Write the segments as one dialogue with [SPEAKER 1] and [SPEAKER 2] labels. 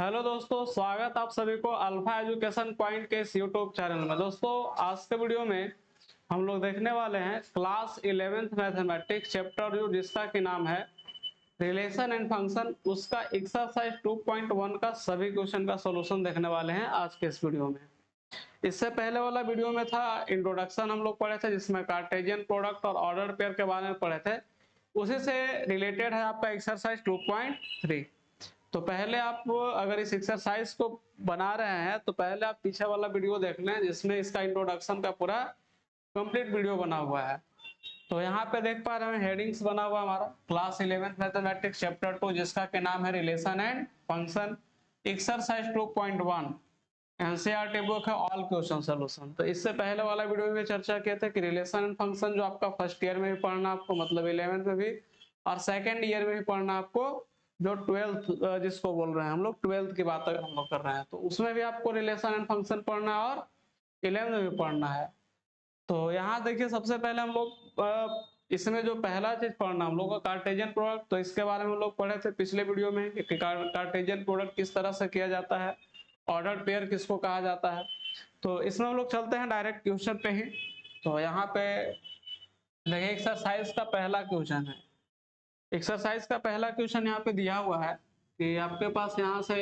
[SPEAKER 1] Hello दोस्तों, स्वागत आप सभी को अल्फा एजुकेशन पॉइंट के इस यूट्यूब चैनल में। दोस्तों, आज के वीडियो में हम लोग देखने वाले हैं क्लास 11th मैथमेटिक्स चैप्टर जो जिसका कि नाम है रिलेशन एंड फंक्शन, उसका एक्सरसाइज 2.1 का सभी क्वेश्चन का सॉल्यूशन देखने वाले हैं आज के इस वीडियो में। इससे पहले वाला वीडियो में था इंट्रोडक्शन, हम लोग पढ़े थे जिसमें कार्टेशियन प्रोडक्ट और ऑर्डर पेयर के बारे में पढ़े थे। उसी से रिलेटेड है आपका एक्सरसाइज 2.3। तो पहले आप अगर इस एक्सरसाइज को बना रहे हैं तो पहले आप पीछे वाला वीडियो देख लें जिसमें इसका इंट्रोडक्शन का पूरा कंप्लीट वीडियो बना हुआ है। तो यहाँ पे देख पा रहे हैं हेडिंग्स बना हुआ हमारा क्लास 11th मैथमेटिक्स चैप्टर 2 जिसका के नाम है relation and function, exercise 2.1 NCERT book है, ऑल क्वेश्चन सॉल्यूशन। तो इससे पहले वाला वीडियो में चर्चा किए थे कि रिलेशन एंड फंक्शन जो आपका फर्स्ट ईयर में भी पढ़ना आपको, मतलब 11th में भी, और सेकेंड ईयर में भी पढ़ना आपको, जो 12th जिसको बोल रहे हैं हम लोग 12th की बात अगर हम लोग कर रहे हैं तो उसमें भी आपको रिलेशन एंड फंक्शन पढ़ना है और 11th में भी पढ़ना है। तो यहाँ देखिए, सबसे पहले हम लोग इसमें जो पहला चीज पढ़ना हम लोग का कार्टेशियन प्रोडक्ट, तो इसके बारे में हम लोग पढ़े थे पिछले वीडियो में कि कार्टेशियन प्रोडक्ट किस तरह से किया जाता है, ऑर्डर पेयर किसको कहा जाता है। तो इसमें हम लोग चलते हैं डायरेक्ट क्वेश्चन पे ही। तो यहाँ पे देखिए एक्सरसाइज का पहला क्वेश्चन है। एक्सरसाइज का पहला क्वेश्चन यहाँ पे दिया हुआ है कि आपके पास यहाँ से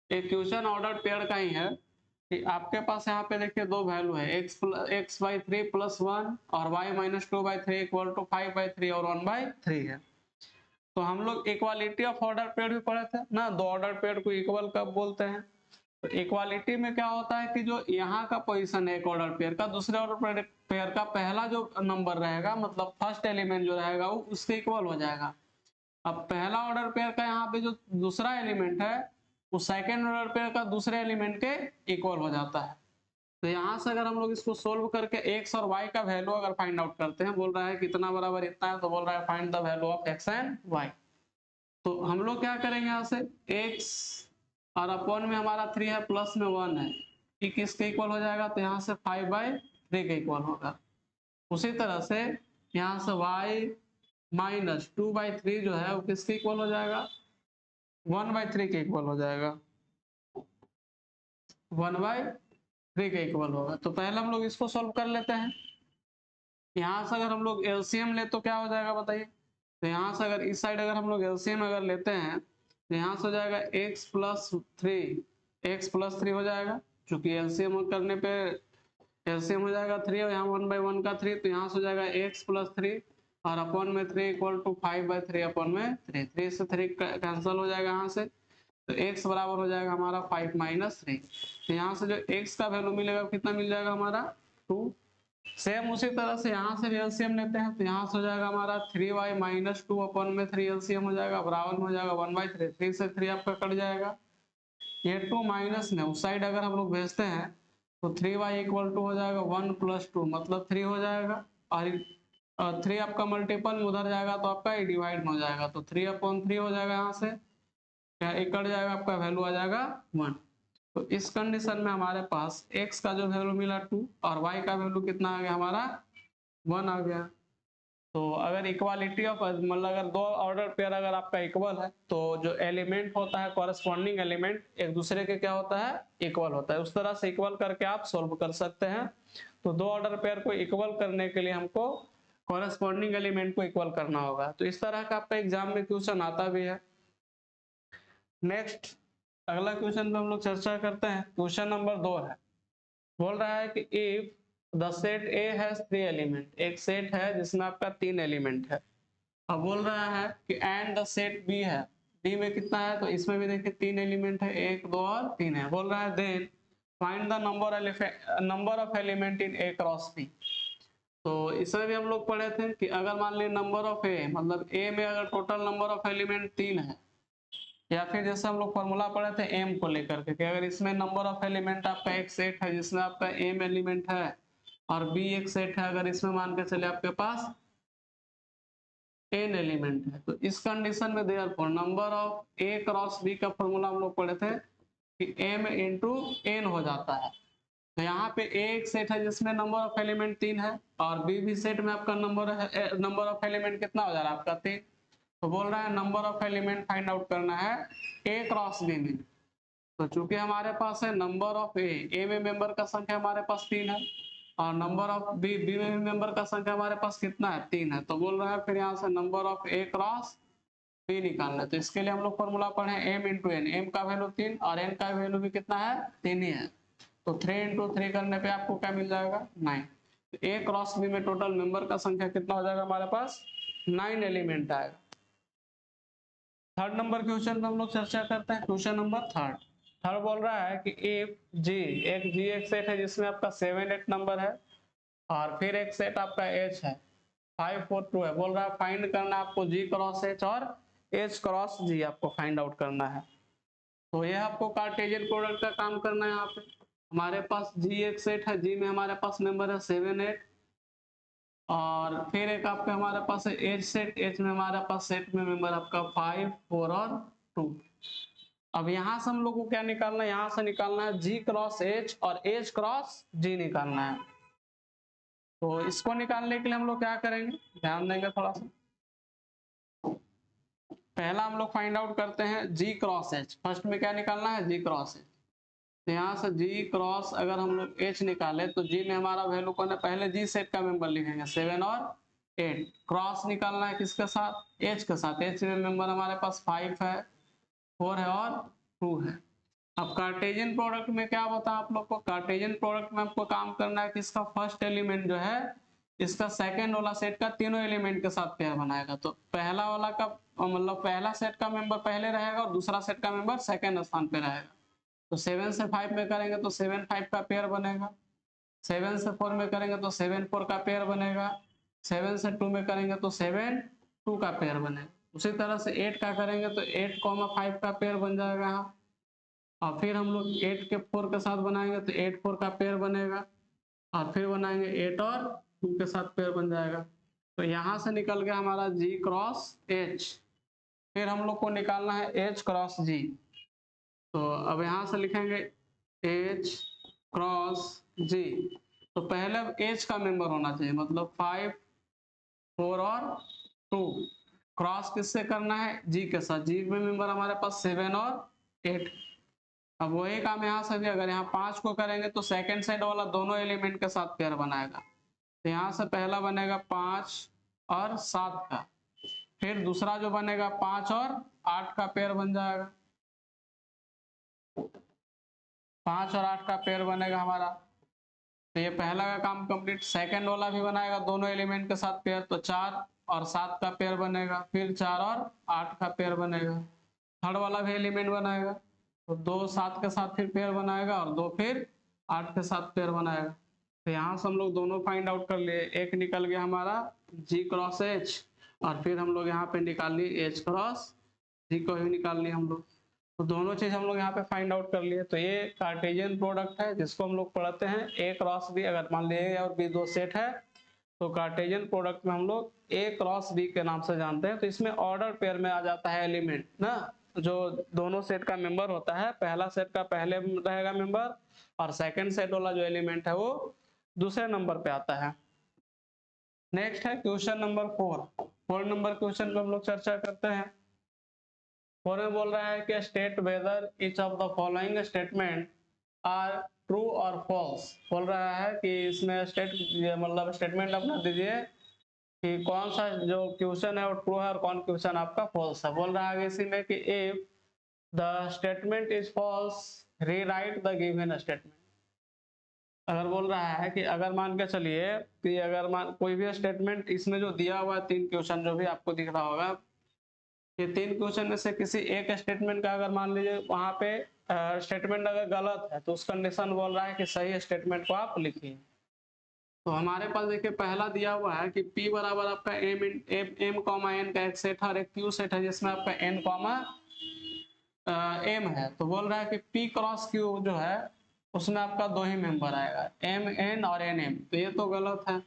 [SPEAKER 1] एक क्वेश्चन ऑर्डर पेयर का ही है कि आपके पास यहाँ पे देखिए दो वैल्यू है x/3 + 1 और y-2/3 इक्वल टू 5/3 और 1/3 है। तो हम लोग इक्वालिटी ऑफ ऑर्डर पेयर भी पढ़े थे ना, दो ऑर्डर पेयर को इक्वल कब बोलते हैं। तो इक्वालिटी में क्या होता है कि जो यहाँ का पोजीशन है एक ऑर्डर पेयर का, दूसरे ऑर्डर पेयर का पहला जो नंबर रहेगा, मतलब फर्स्ट एलिमेंट जो रहेगा वो उसके इक्वल हो जाएगा। अब पहला ऑर्डर पेयर का यहाँ पे जो दूसरा एलिमेंट है वो सेकेंड ऑर्डर पेयर का दूसरे एलिमेंट के इक्वल हो जाता है। तो यहाँ से अगर हम लोग इसको सोल्व करके x और y का वैल्यू अगर फाइंड आउट करते हैं, बोल रहा है कितना बराबर इतना है, तो बोल रहा है find the value of x and y। तो हम लोग क्या करेंगे, यहाँ से x और अपॉन में हमारा 3 है, प्लस में 1 है, ये किसके इक्वल हो जाएगा, तो यहाँ से 5/3 के इक्वल होगा। उसी तरह से यहाँ से y माइनस 2/3 जो है वो किसके इक्वल हो जाएगा, 1/3 के इक्वल हो जाएगा, 1/3 के इक्वल होगा। तो पहले हम लोग इसको सॉल्व कर लेते हैं। यहाँ से अगर हम लोग एलसीएम ले तो क्या हो जाएगा बताइए। तो यहाँ से अगर इस साइड अगर हम लोग एलसीएम अगर लेते हैं तो यहाँ से हो जाएगा x+3 हो जाएगा, चूंकि एलसीएम करने पे एलसीएम हो जाएगा 3 और यहाँ 1/1 का 3, तो यहाँ से हो जाएगा x+3 और अपॉन में 3 इक्वल टू 5/3 अपॉन में 3 से 3 कैंसिल हो जाएगा यहाँ से। तो x बराबर हो जाएगा हमारा 5-3। तो यहाँ से जो x का वैल्यू मिलेगा कितना मिल जाएगा हमारा 2। सेम उसी तरह से यहाँ से भी एलसीएम लेते हैं, तो यहाँ से हो जाएगा हमारा 3y-2 अपॉन में 3 एलसीएम हो जाएगा, बराबर हो जाएगा 1/3। 3 से 3 आपका कट जाएगा, ये 2 माइनस में उस साइड अगर हम लोग भेजते हैं तो 3y इक्वल टू हो जाएगा 1 + 2 मतलब 3 हो जाएगा, और 3 आपका मल्टीपल में उधर जाएगा तो आपका डिवाइड हो जाएगा, तो 3/3 हो जाएगा। यहाँ से क्या एक कट जाएगा, आपका वैल्यू आ जाएगा 1। तो इस कंडीशन में हमारे पास x का जो वैल्यू मिला 2 और y का वैल्यू कितना आ गया हमारा 1 आ गया। तो अगर इक्वालिटी ऑफ, मतलब अगर दो ऑर्डर पेयर अगर आपका इक्वल है तो जो एलिमेंट होता है कॉरेस्पॉन्डिंग एलिमेंट एक दूसरे के क्या होता है, इक्वल होता है। उस तरह से इक्वल करके आप सोल्व कर सकते हैं। तो दो ऑर्डर पेयर को इक्वल करने के लिए हमको कॉरेस्पॉन्डिंग एलिमेंट को इक्वल करना होगा। तो इस तरह का आपका एग्जाम में क्वेश्चन आता भी है। नेक्स्ट अगला क्वेश्चन पे हम लोग चर्चा करते हैं। क्वेश्चन नंबर 2 है, बोल रहा है कि if the set A has 3 element, एक सेट है जिसमें आपका 3 एलिमेंट है। अब बोल रहा है कि एंड द सेट B है, B में कितना है, तो इसमें भी देखिए 3 एलिमेंट है, 1 2 और 3 है। बोल रहा है then find the number of element in A cross B। तो इसमें भी हम लोग पढ़े थे कि अगर मान लीजिए नंबर ऑफ A, मतलब A में अगर टोटल नंबर ऑफ एलिमेंट 3 है, या फिर जैसे हम लोग फॉर्मूला पढ़े थे m को लेकर के कि अगर इसमें नंबर ऑफ एलिमेंट आपका एक सेट है जिसमें आपका m एलिमेंट है और b एक सेट है, अगर इसमें मान के चले आपके पास n एलिमेंट है, तो इस कंडीशन में therefore number of a cross b का फॉर्मूला हम लोग पढ़े थे कि m इंटू n हो जाता है। तो यहाँ पे a एक सेट है जिसमें नंबर ऑफ एलिमेंट 3 है और b भी सेट में आपका नंबर ऑफ एलिमेंट कितना हो जा रहा है आपका 3। तो बोल रहा है number of element find out करना है ए क्रॉस बी में। तो चूंकि हमारे पास है नंबर ऑफ ए में मेंबर का संख्या हमारे पास 3 है, और नंबर ऑफ बी में भी मेंबर का संख्या हमारे पास कितना है 3 है। तो बोल रहा है फिर यहाँ से number of A cross B निकालना है। तो इसके लिए हम लोग फॉर्मूला पढ़े m इंटू एन, एम का वैल्यू 3 और n का वैल्यू भी कितना है 3 ही है। तो 3 इंटू 3 करने पे आपको क्या मिल जाएगा 9। तो ए क्रॉस बी में टोटल मेंबर का संख्या कितना हो जाएगा हमारे पास 9 एलिमेंट आएगा। थर्ड नंबर क्वेश्चन पे हम लोग चर्चा करते हैं। क्वेश्चन नंबर थर्ड बोल रहा है कि एक जी एक सेट है जिसमें आपका 7 8 नंबर है, और फिर एक सेट आपका एच है 5 4 2 है। बोल रहा है फाइंड करना आपको जी क्रॉस एच और एच क्रॉस जी आपको फाइंड आउट करना है। तो ये आपको कार्टेशियन प्रोडक्ट का काम करना है। यहाँ पे हमारे पास जी एक सेट है, जी में हमारे पास मेंबर है 7 8, और फिर एक आपका हमारे पास है एच सेट, एच में हमारे पास सेट में मेंबर आपका 5 4 और 2। अब यहाँ से हम लोग को क्या निकालना है, यहाँ से निकालना है जी क्रॉस एच और एच क्रॉस जी निकालना है। तो इसको निकालने के लिए हम लोग क्या करेंगे, ध्यान देंगे थोड़ा सा। पहला हम लोग फाइंड आउट करते हैं जी क्रॉस एच। फर्स्ट में क्या निकालना है जी क्रॉस एच। तो यहाँ से जी क्रॉस अगर हम लोग एच निकाले तो जी में हमारा वैल्यू कौन है, पहले जी सेट का मेंबर लिखेंगे 7 और 8। क्रॉस निकालना है किसके साथ एच के साथ, एच में मेंबर हमारे पास 5 है 4 है और 2 है। अब कार्टेशियन प्रोडक्ट में क्या बता आप लोग को, कार्टेशियन प्रोडक्ट में आपको काम करना है कि इसका फर्स्ट एलिमेंट जो है इसका सेकंड वाला सेट का तीनों एलिमेंट के साथ पेयर बनाएगा। तो पहला वाला का मतलब पहला सेट का मेंबर पहले रहेगा और दूसरा सेट का मेंबर सेकंड स्थान पे रहेगा। तो 7 से 5 में करेंगे तो 7 5 का पेयर बनेगा, 7 से 4 में करेंगे तो 7 4 का पेयर बनेगा, 7 से 2 में करेंगे तो 7 2 का पेयर बनेगा। उसी तरह से 8 का करेंगे तो 8 5 का पेयर बन जाएगा यहाँ। और फिर हम लोग 8 के 4 के साथ बनाएंगे तो 8 4 का पेयर बनेगा, और फिर बनाएंगे 8 और 2 के साथ पेयर बन जाएगा। तो यहाँ से निकल गया हमारा जी क्रॉस एच। फिर हम लोग को निकालना है एच क्रॉस जी। तो अब यहाँ से लिखेंगे एच क्रॉस जी। तो पहले एच का मेंबर होना चाहिए, मतलब 5 4 और 2। क्रॉस किससे करना है जी के साथ, जी में मेंबर हमारे पास 7 और 8। अब वही काम यहाँ से भी, अगर यहाँ 5 को करेंगे तो सेकंड साइड वाला दोनों एलिमेंट के साथ पेयर बनाएगा। तो यहाँ से पहला बनेगा 5 और 7 का, फिर दूसरा जो बनेगा 5 और 8 का पेयर बन जाएगा। 5 और 8 का पेयर बनेगा हमारा। तो ये पहला का काम कंप्लीट। सेकंड वाला भी बनाएगा दोनों एलिमेंट के साथ पेयर, तो 4 और 7 का पेयर बनेगा, फिर 4 और 8 का पेयर बनेगा। थर्ड वाला भी एलिमेंट बनाएगा, तो 2 7 के साथ फिर पेयर बनाएगा और 2 फिर 8 के साथ पेयर बनाएगा। तो यहाँ से हम लोग दोनों फाइंड आउट कर लिए। एक निकल गया हमारा जी क्रॉस एच, और फिर हम लोग यहाँ पे निकाल लिए एच क्रॉस जी को भी निकाल लिए हम लोग। तो दोनों चीज हम लोग यहाँ पे फाइंड आउट कर लिए। तो ये कार्टेशियन प्रोडक्ट है जिसको हम लोग पढ़ते हैं ए क्रॉस बी। अगर मान लीजिए ए और बी दो सेट है तो कार्टेशियन प्रोडक्ट में हम लोग ए क्रॉस बी के नाम से जानते हैं। तो इसमें ऑर्डर पेयर में आ जाता है एलिमेंट ना, जो दोनों सेट का मेंबर होता है, पहला सेट का पहले रहेगा मेंबर और सेकंड सेट वाला जो एलिमेंट है वो दूसरे नंबर पे आता है। नेक्स्ट है क्वेश्चन नंबर 4 नंबर क्वेश्चन पे हम लोग चर्चा करते हैं। 4 में बोल रहा है कि state whether each of the following statement are true और फॉल्स। बोल रहा है कि इसमें मतलब स्टेटमेंट अपना दीजिए कि कौन सा जो क्वेश्चन है वो ट्रू है और कौन क्वेश्चन आपका फॉल्स है। बोल रहा है इसी में कि if the statement is false rewrite the given statement. अगर बोल रहा है कि अगर मान के चलिए कि अगर कोई भी स्टेटमेंट इसमें जो दिया हुआ है, 3 क्वेश्चन जो भी आपको दिख रहा होगा, ये 3 क्वेश्चन में से किसी एक स्टेटमेंट का अगर मान लीजिए वहां पे स्टेटमेंट अगर गलत है तो उस कंडीशन बोल रहा है कि सही स्टेटमेंट को आप लिखिए। तो हमारे पास देखिए पहला दिया हुआ है कि P बराबर आपका m कॉमा n का एक सेट है और एक Q सेट है जिसमें आपका n कॉमा m है। तो बोल रहा है कि P क्रॉस Q जो है उसमें आपका 2 ही मेंबर आएगा, m n और n m। तो ये तो गलत है,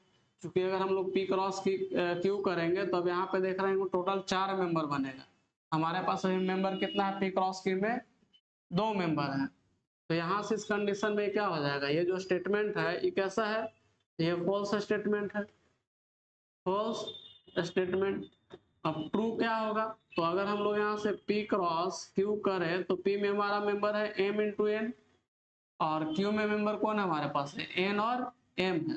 [SPEAKER 1] क्योंकि अगर हम लोग P क्रॉस Q करेंगे तो अब यहाँ पे देख रहे हैं टोटल 4 मेंबर बनेगा। हमारे पास अभी मेंबर कितना है P क्रॉस Q में 2 मेंबर है। तो यहाँ से इस कंडीशन में क्या हो जाएगा, ये जो स्टेटमेंट है ये कैसा है, ये फॉल्स स्टेटमेंट है, फॉल्स स्टेटमेंट। अब ट्रू क्या होगा, तो अगर हम लोग यहाँ से P क्रॉस Q करें तो P में हमारा मेंबर है M इंटू N और Q में मेंबर कौन है हमारे पास है N और M है।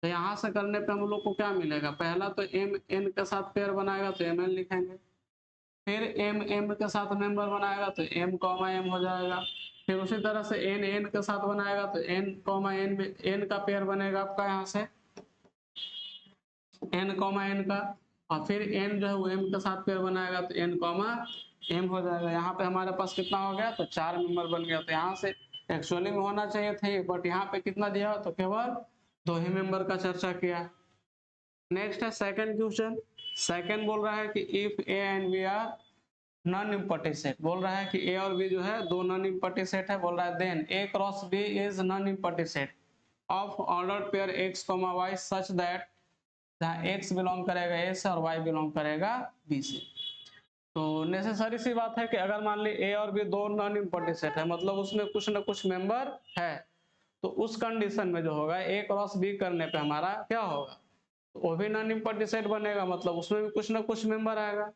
[SPEAKER 1] तो यहाँ से करने पे हम लोग को क्या मिलेगा, पहला तो M N के साथ पेयर बनाएगा तो MN लिखेंगे, फिर M M के साथ मेंबर बनाएगा तो M कॉमा M हो जाएगा, फिर उसी तरह से N N के साथ बनाएगा तो N कॉमा N में N का पेयर बनेगा आपका यहाँ से N कॉमा N का, और फिर N जो है वो M के साथ पेयर बनाएगा तो N कॉमा M हो जाएगा। यहाँ पे हमारे पास कितना हो गया, तो 4 मेंबर बन गया। तो यहाँ से एक्चुअली में होना चाहिए थे, बट यहाँ पे कितना दिया तो केवल 2 ही मेंबर का चर्चा किया। नेक्स्ट है सेकंड क्वेश्चन। सेकंड बोल रहा है कि if A and B are non empty set, बोल रहा है कि A और B जो है दो नॉन इम्पटी सेट है, बोल रहा है then A cross B is non empty set of order pair X, Y such that जहाँ X बिलोंग करेगा A से और Y बिलोंग करेगा B से। तो नेसेसरी सी बात है कि अगर मान ली A और B दो नॉन इम्पटी सेट है, मतलब उसमें कुछ ना कुछ मेंबर है, तो उस कंडीशन में जो होगा A क्रॉस B करने पे हमारा क्या होगा, वो भी नॉन इम्पटी सेट बनेगा, मतलब उसमें भी कुछ ना कुछ मेंबर आएगा।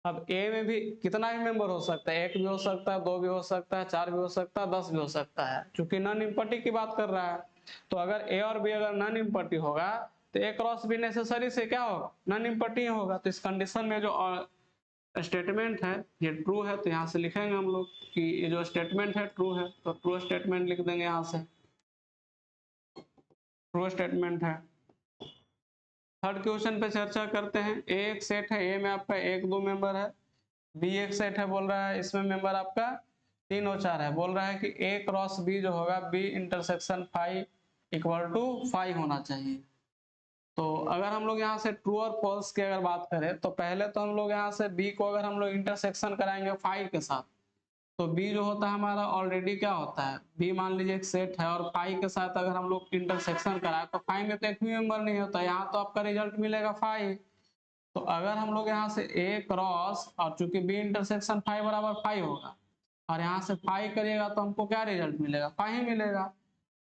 [SPEAKER 1] अब A में भी कितना ही मेंबर हो सकता है, 1 भी हो सकता है, 2 भी हो सकता है, 4 भी हो सकता है, 10 भी हो सकता है, क्योंकि नॉन इम्पटी की बात कर रहा है। तो अगर A और B अगर नॉन इम्पटी होगा तो A क्रॉस B नेसेसरी से क्या होगा, नॉन इम्पटी होगा। तो इस कंडीशन में जो स्टेटमेंट है ये ट्रू है, तो यहाँ से लिखेंगे हम लोग कि ये जो स्टेटमेंट है ट्रू है, तो ट्रू स्टेटमेंट लिख देंगे यहाँ से, ट्रू स्टेटमेंट है। थर्ड क्वेश्चन पे चर्चा करते हैं। ए एक सेट है, ए में आपका 1 2 मेंबर है, बी एक सेट है, बोल रहा है इसमें मेंबर आपका 3 और 4 है, बोल रहा है कि ए क्रॉस बी जो होगा B intersection five equal to 5 होना चाहिए। तो अगर हम लोग यहाँ से ट्रू और फॉल्स की अगर बात करें तो पहले तो हम लोग यहाँ से बी को अगर हम लोग इंटरसेक्शन कराएंगे 5 के साथ, तो बी जो होता है हमारा ऑलरेडी क्या होता है, बी मान लीजिए एक सेट है और 5 के साथ अगर हम लोग इंटरसेक्शन कराए तो 5 में तो एक भी मेंबर नहीं होता, यहाँ तो आपका रिजल्ट मिलेगा 5। तो अगर हम लोग यहाँ से ए क्रॉस और चूंकि बी इंटरसेक्शन 5 बराबर 5 होगा और यहाँ से 5 करिएगा तो हमको क्या रिजल्ट मिलेगा, 5 ही मिलेगा।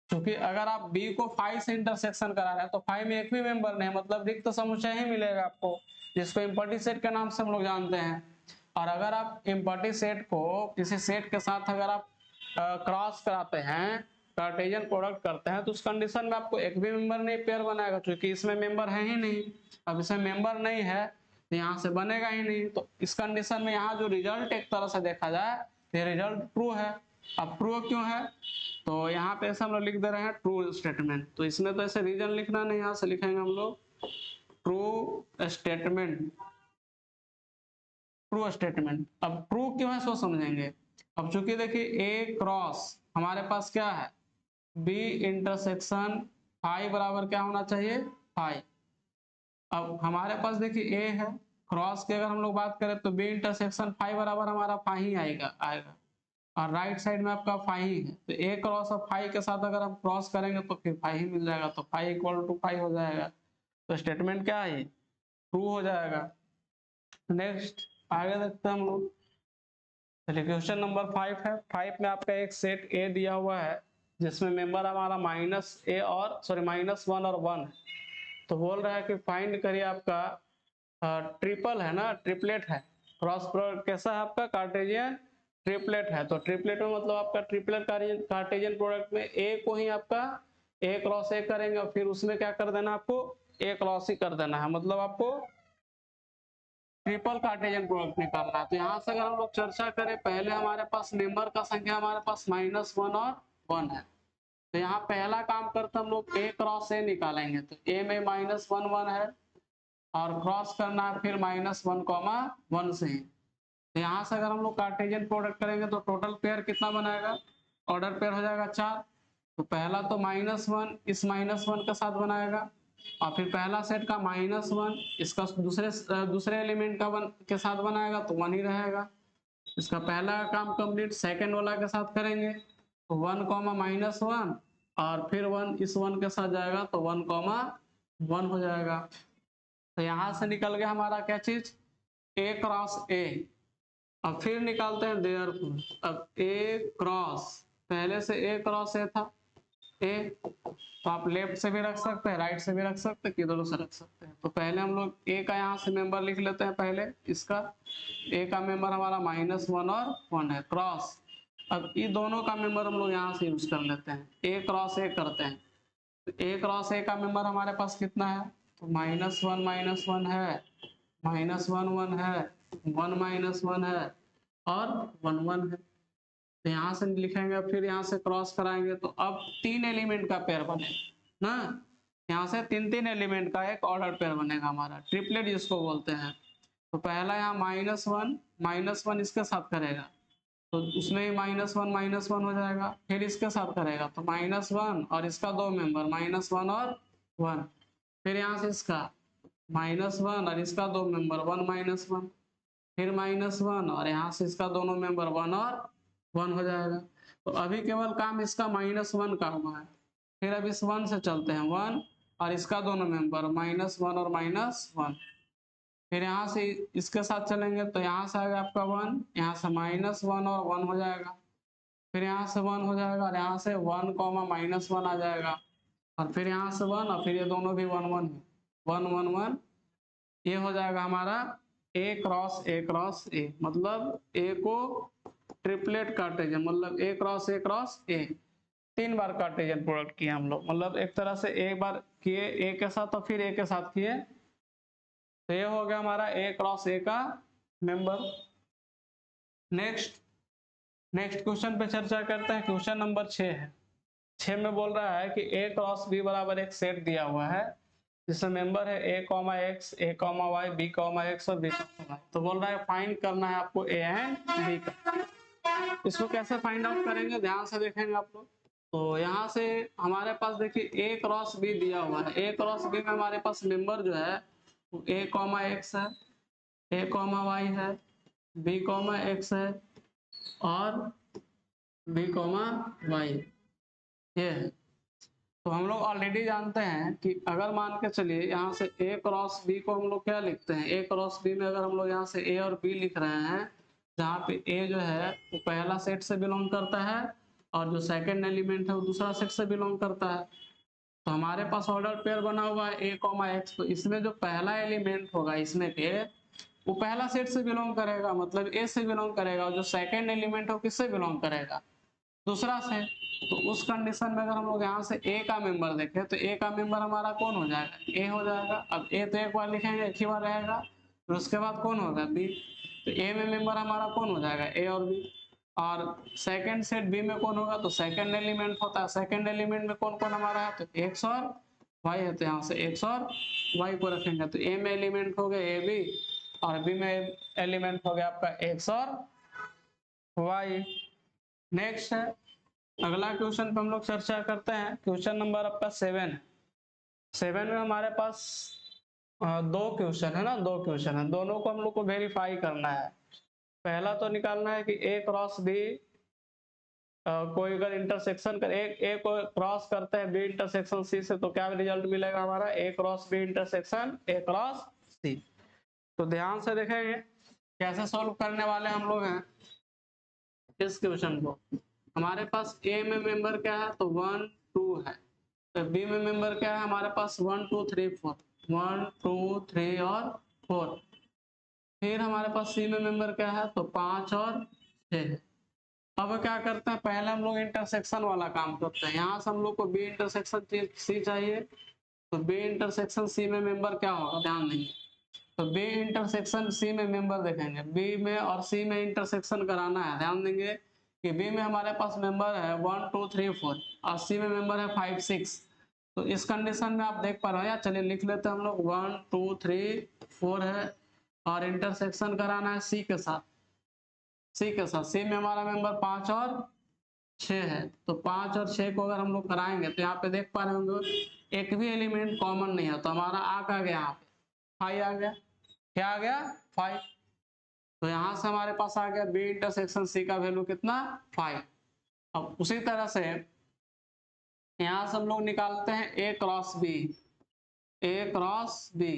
[SPEAKER 1] क्योंकि अगर आप बी को 5 से इंटरसेक्शन करा रहे हैं तो 5 में एक भी मेंबर नहीं, मतलब रिक्त समुच्चय ही मिलेगा आपको, जिसको इम्पटी सेट के नाम से हम लोग जानते हैं। और अगर आप इम्पटी सेट को किसी सेट के साथ अगर आप क्रॉस कराते हैं, कार्टेशियन प्रोडक्ट करते हैं, तो उस कंडीशन में आपको एक भी मेंबर नहीं पेयर बनाएगा, क्योंकि इसमें मेंबर है ही नहीं। अब इसमें मेंबर नहीं है तो यहाँ से बनेगा ही नहीं। तो इस कंडीशन में यहाँ जो रिजल्ट एक तरह से देखा जाए तो रिजल्ट ट्रू है। अब ट्रू क्यों है, तो यहाँ पे ऐसे हम लोग लिख दे रहे हैं ट्रू स्टेटमेंट, तो इसमें तो ऐसे रीजन लिखना नहीं, यहाँ से लिखेंगे हम लोग ट्रू स्टेटमेंट, ट्रू स्टेटमेंट। अब ट्रू क्यों है सो समझेंगे। अब चूंकि देखिए ए क्रॉस हमारे पास क्या है, बी इंटरसेक्शन 5 बराबर क्या होना चाहिए 5। अब हमारे पास देखिए ए है, क्रॉस की अगर हम लोग बात करें तो बी इंटरसेक्शन 5 बराबर हमारा 5 ही आएगा और राइट साइड में आपका 5 ही है, तो ए क्रॉस और 5 के साथ अगर हम क्रॉस करेंगे तो फिर 5 ही मिल जाएगा, तो 5 इक्वल टू 5 हो जाएगा। तो स्टेटमेंट क्या है, ट्रू हो जाएगा। नेक्स्ट आगे देखते हैं हम लोग। चलिए क्वेश्चन नंबर 5 है। 5 में आपका एक सेट ए दिया हुआ है जिसमें मेंबर हमारा -1 और 1 है। तो बोल रहा है कि फाइंड करिए आपका ट्रिपल है ना, ट्रिपलेट है, क्रॉस प्रोडक्ट कैसा है आपका, कार्टेशियन ट्रिपलेट है। तो ट्रिपलेट में मतलब आपका ट्रिपलेट कार्टेशियन प्रोडक्ट में ए को ही आपका ए क्रॉस ए करेंगे और फिर उसमें क्या कर देना आपको ए क्रॉस ही कर देना है, मतलब आपको ट्रिपल कार्टेशियन प्रोडक्ट निकालना है। तो यहाँ से अगर हम लोग चर्चा करें, पहले हमारे पास मेंबर का संख्या हमारे पास -1 और 1 है, तो यहाँ पहला काम करते हम लोग ए क्रॉस ए निकालेंगे। तो ए में -1 1 है और क्रॉस करना है फिर -1 से ही। तो यहाँ से अगर हम लोग कार्टेशियन प्रोडक्ट करेंगे तो टोटल पेयर कितना बनाएगा, ऑर्डर पेयर हो जाएगा 4। तो पहला तो -1 इस -1 के साथ बनाएगा और फिर पहला सेट का -1 इसका दूसरे एलिमेंट का के साथ बनाएगा तो 1 ही रहेगा। इसका पहला काम कंप्लीट, सेकंड वाला के साथ करेंगे तो 1 -1 और फिर 1 इस 1 के साथ जाएगा तो 1 1 हो जाएगा। तो यहाँ से निकल गया हमारा क्या चीज, ए क्रॉस ए। अब फिर निकालते हैं देयरफॉर। अब ए क्रॉस, पहले से ए क्रॉस ए था ए। तो आप लेफ्ट से भी रख सकते हैं, राइट से भी रख सकते हैं, किधरों से रख सकते हैं। तो पहले हम लोग ए का यहाँ से मेंबर लिख लेते हैं। पहले इसका ए का मेंबर हमारा -1 और 1 है, क्रॉस। अब ये दोनों का मेंबर हम लोग यहाँ से यूज कर लेते हैं, ए क्रॉस ए करते हैं। तो ए क्रॉस ए का मेंबर हमारे पास कितना है, तो -1 है, -1 है, 1 है और 1 है। तो यहाँ से लिखेंगे, फिर यहाँ से क्रॉस कराएंगे तो अब 3 एलिमेंट का पेयर बनेगा ना। यहाँ से 3 एलिमेंट का एक ऑर्डर पेयर बनेगा हमारा, ट्रिपलेट जिसको बोलते हैं। तो पहला यहाँ -1 इसके साथ करेगा तो उसमें ही -1 हो जाएगा, फिर इसके साथ करेगा तो -1 और इसका 2 मेंबर -1 और 1, फिर यहाँ से इसका -1 और इसका 2 मेंबर 1 फिर -1 और यहाँ से इसका दोनों मेंबर 1 और 1 हो जाएगा। तो अभी केवल काम इसका -1 का हुआ है। फिर अब इस 1 से चलते हैं, 1 और इसका दोनों मेंबर -1 और -1। फिर यहाँ से इसके साथ चलेंगे तो यहाँ से आएगा आपका 1, यहाँ से -1 और 1 हो जाएगा। फिर यहाँ से 1 हो जाएगा और यहाँ से 1, -1 आ जाएगा और फिर यहाँ से 1 और फिर ये दोनों भी 1 1 1 1 1। ये हो जाएगा हमारा ए क्रॉस ए, मतलब ए को ट्रिपलेट कार्टेशियन, मतलब ए क्रॉस ए 3 बार कार्टेशियन प्रोडक्ट किए हम लोग, मतलब एक तरह से एक बार किए ए के साथ और फिर ए के साथ किए। तो ये हो गया हमारा ए क्रॉस ए का मेंबर। नेक्स्ट क्वेश्चन पे चर्चा करते हैं। क्वेश्चन नंबर 6 है। 6 में बोल रहा है कि ए क्रॉस बी बराबर एक सेट दिया हुआ है जिसमें मेंबर है a, x, a, y, b, x और b, y। तो बोल रहा है फाइंड करना है आपको a एंड b का। इसको कैसे फाइंड आउट करेंगे, ध्यान से देखेंगे आप लोग। तो यहाँ से हमारे पास देखिए a क्रॉस b दिया हुआ है। a क्रॉस b में हमारे पास मेंबर जो है वो a, x है, a, y है, b, x है और b, y ये है। तो हम लोग ऑलरेडी जानते हैं कि अगर मान के चलिए यहाँ से a क्रॉस b को हम लोग क्या लिखते हैं, a क्रॉस b में अगर हम लोग यहाँ से a और b लिख रहे हैं, जहाँ पे a जो है वो पहला सेट से बिलोंग करता है और जो सेकंड एलिमेंट है वो दूसरा सेट से बिलोंग करता है। तो हमारे पास ऑर्डर पेयर बना हुआ है a, x। तो इसमें जो पहला एलिमेंट होगा इसमें के वो पहला सेट से बिलोंग करेगा, मतलब a से बिलोंग करेगा, और जो सेकंड एलिमेंट हो किससे बिलोंग करेगा, दूसरा से। तो उस कंडीशन में अगर हम लोग यहाँ से ए का मेंबर देखें तो ए का मेंबर हमारा कौन हो जाएगा, ए हो जाएगा। अब ए तो एक बार लिखेंगे, एक ही बार रहेगा, फिर उसके बाद कौन होगा, बी। तो ए में मेंबर हमारा कौन हो जाएगा, ए और बी। और सेकंड सेट बी में कौन होगा, तो सेकंड एलिमेंट होता है। सेकंड एलिमेंट में कौन कौन हमारा है, तो एक्स और वाई है। तो यहाँ से एक्स और वाई को रखेंगे। तो ए में एलिमेंट हो गए ए बी और बी में एलिमेंट हो गया आपका एक्स और वाई। नेक्स्ट है अगला क्वेश्चन पे हम लोग चर्चा करते हैं। क्वेश्चन नंबर आपका 7 है। 7 में हमारे पास 2 क्वेश्चन है ना, 2 क्वेश्चन है, दोनों को हम लोग को वेरीफाई करना है। पहला तो निकालना है कि ए क्रॉस बी कोई अगर इंटरसेक्शन कर ए को क्रॉस करते हैं बी इंटरसेक्शन सी से तो क्या रिजल्ट मिलेगा हमारा, A cross B intersection A cross C. तो ध्यान से देखेंगे कैसे सॉल्व करने वाले हम लोग हैं इस क्वेश्चन को। हमारे पास ए में मेंबर क्या है, तो 1 2 है। तो बी में मेंबर क्या है हमारे पास 1 2 3 4, 1 2 3 और 4। फिर हमारे पास सी में मेंबर क्या है, तो 5 और 6 है। अब क्या करते हैं, पहले हम लोग इंटरसेक्शन वाला काम करते हैं। यहाँ से हम लोग को बी इंटरसेक्शन सी चाहिए, तो बी इंटरसेक्शन सी में मेंबर क्या होगा, ध्यान देंगे। तो बी इंटरसेक्शन सी में मेंबर देखेंगे, बी में और सी में इंटरसेक्शन कराना है। ध्यान देंगे कि बी में हमारे पास मेंबर है 1 2 3 4 और सी में मेंबर है 5 6। तो इस कंडीशन में आप देख पा रहे हो, या चलिए लिख लेते हैं हम लोग 1 2 3 4 है और इंटरसेक्शन कराना है सी के साथ। सी में हमारा मेंबर 5 और 6 है। तो 5 और 6 को अगर हम लोग कराएंगे तो यहाँ पे देख पा रहे होंगे एक भी एलिमेंट कॉमन नहीं है। तो हमारा आ का गया यहाँ पे 5 आ गया, क्या आ गया 5। तो यहाँ से हमारे पास आ गया बी इंटरसेक्शन सी का वैल्यू कितना 5। अब उसी तरह से यहाँ से हम लोग निकालते हैं ए क्रॉस बी। ए क्रॉस बी,